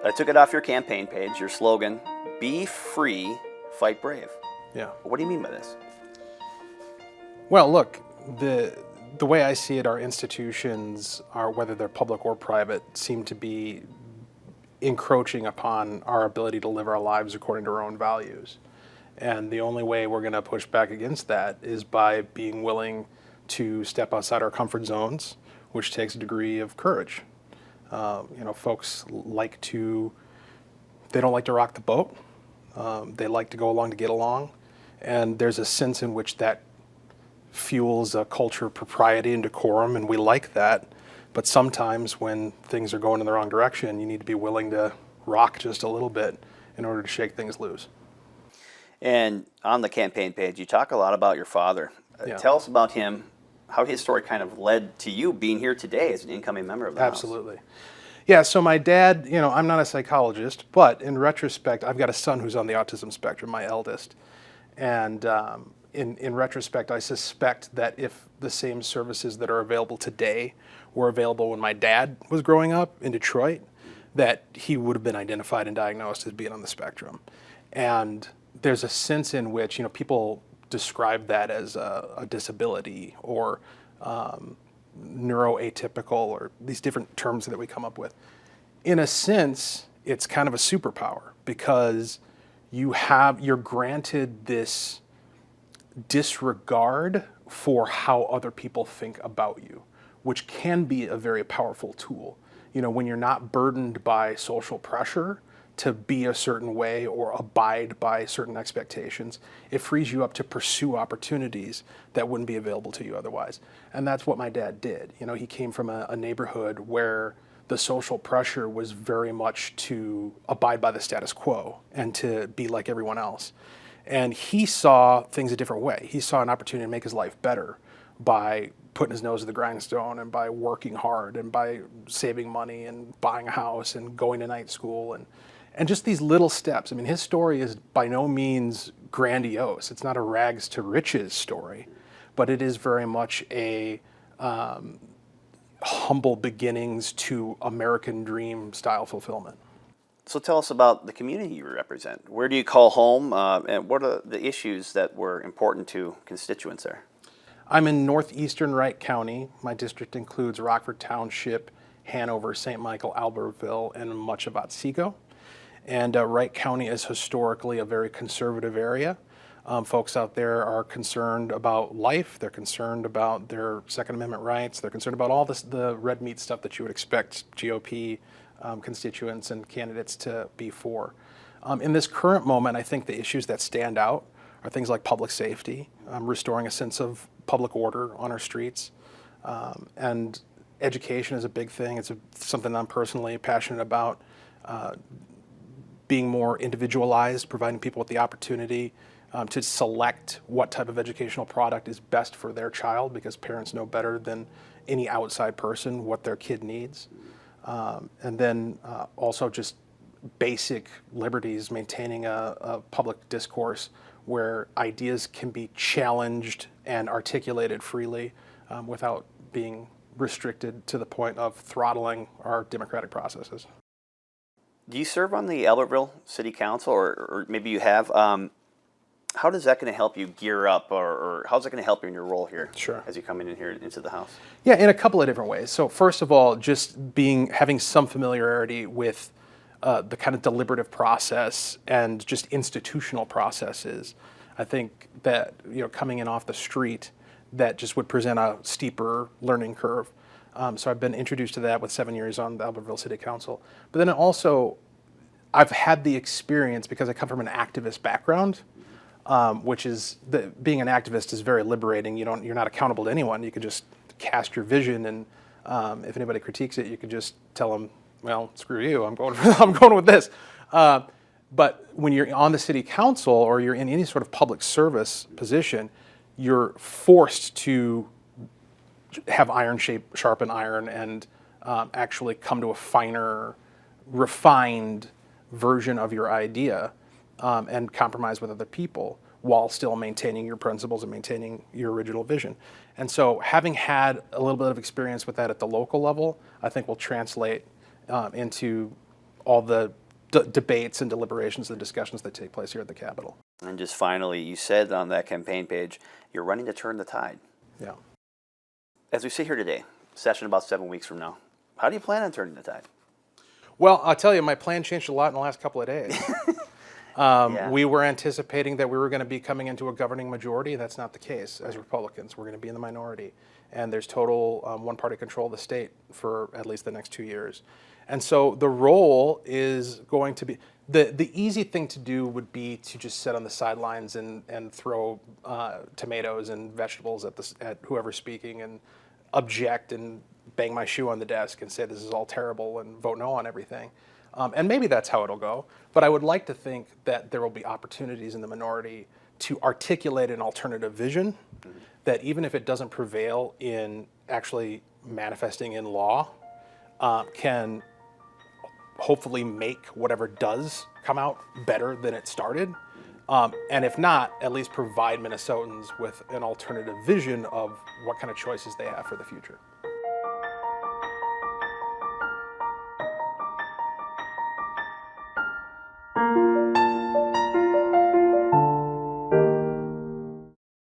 I took it off your campaign page, your slogan, "Be free, fight brave." Yeah. What do you mean by this? Well, look, the way I see it, our institutions, are whether they're public or private, seem to be encroaching upon our ability to live our lives according to our own values. And the only way we're going to push back against that is by being willing to step outside our comfort zones, which takes a degree of courage. Folks they don't like to rock the boat. They like to go along to get along. And there's a sense in which that fuels a culture of propriety and decorum, and we like that. But sometimes when things are going in the wrong direction, you need to be willing to rock just a little bit in order to shake things loose. And on the campaign page, you talk a lot about your father. Yeah. Tell us about him, how his story kind of led to you being here today as an incoming member of the House. Absolutely. Yeah, so my dad, I'm not a psychologist, but in retrospect, I've got a son who's on the autism spectrum, my eldest. And in retrospect, I suspect that if the same services that are available today were available when my dad was growing up in Detroit, that he would have been identified and diagnosed as being on the spectrum. And there's a sense in which, people describe that as a disability or neuroatypical or these different terms that we come up with. In a sense, it's kind of a superpower because you're granted this disregard for how other people think about you, which can be a very powerful tool. When you're not burdened by social pressure to be a certain way or abide by certain expectations, it frees you up to pursue opportunities that wouldn't be available to you otherwise. And that's what my dad did. He came from a neighborhood where the social pressure was very much to abide by the status quo and to be like everyone else. And he saw things a different way. He saw an opportunity to make his life better by putting his nose to the grindstone and by working hard and by saving money and buying a house and going to night school and just these little steps. I mean, his story is by no means grandiose. It's not a rags to riches story, but it is very much a humble beginnings to American dream style fulfillment. So tell us about the community you represent. Where do you call home, and what are the issues that were important to constituents there? I'm in northeastern Wright County. My district includes Rockford Township, Hanover, St. Michael, Albertville, and much of Otsego. And Wright County is historically a very conservative area. Folks out there are concerned about life. They're concerned about their Second Amendment rights. They're concerned about all the red meat stuff that you would expect GOP constituents and candidates to be for. In this current moment, I think the issues that stand out are things like public safety, restoring a sense of public order on our streets, and education is a big thing. It's something I'm personally passionate about. Being more individualized, providing people with the opportunity to select what type of educational product is best for their child, because parents know better than any outside person what their kid needs. And then also just basic liberties, maintaining a public discourse where ideas can be challenged and articulated freely without being restricted to the point of throttling our democratic processes. Do you serve on the Albertville City Council, or maybe you have? How is that going to help you gear up, or how's it going to help you in your role here? Sure. As you come in here into the House? Yeah, in a couple of different ways. So first of all, just having some familiarity with the kind of deliberative process and just institutional processes. I think that coming in off the street, that just would present a steeper learning curve. So I've been introduced to that with 7 years on the Albertville City Council. But then also, I've had the experience because I come from an activist background, which is being an activist is very liberating. You're not accountable to anyone. You can just cast your vision, and if anybody critiques it, you can just tell them, "Well, screw you. I'm going with this." But when you're on the city council or you're in any sort of public service position, you're forced to have iron sharpen iron and actually come to a finer, refined version of your idea and compromise with other people while still maintaining your principles and maintaining your original vision. And so having had a little bit of experience with that at the local level, I think will translate into all the debates and deliberations and discussions that take place here at the Capitol. And just finally, you said on that campaign page, you're running to turn the tide. Yeah. As we sit here today, session about 7 weeks from now, how do you plan on turning the tide? Well, I'll tell you, my plan changed a lot in the last couple of days. Yeah. We were anticipating that we were going to be coming into a governing majority. That's not the case. As Republicans, we're going to be in the minority. And there's total one-party control of the state for at least the next 2 years. And so the role is going to be, the easy thing to do would be to just sit on the sidelines and throw tomatoes and vegetables at whoever's speaking and object and bang my shoe on the desk and say this is all terrible and vote no on everything. And maybe that's how it'll go. But I would like to think that there will be opportunities in the minority to articulate an alternative vision that even if it doesn't prevail in actually manifesting in law, can hopefully make whatever does come out better than it started. And if not, at least provide Minnesotans with an alternative vision of what kind of choices they have for the future.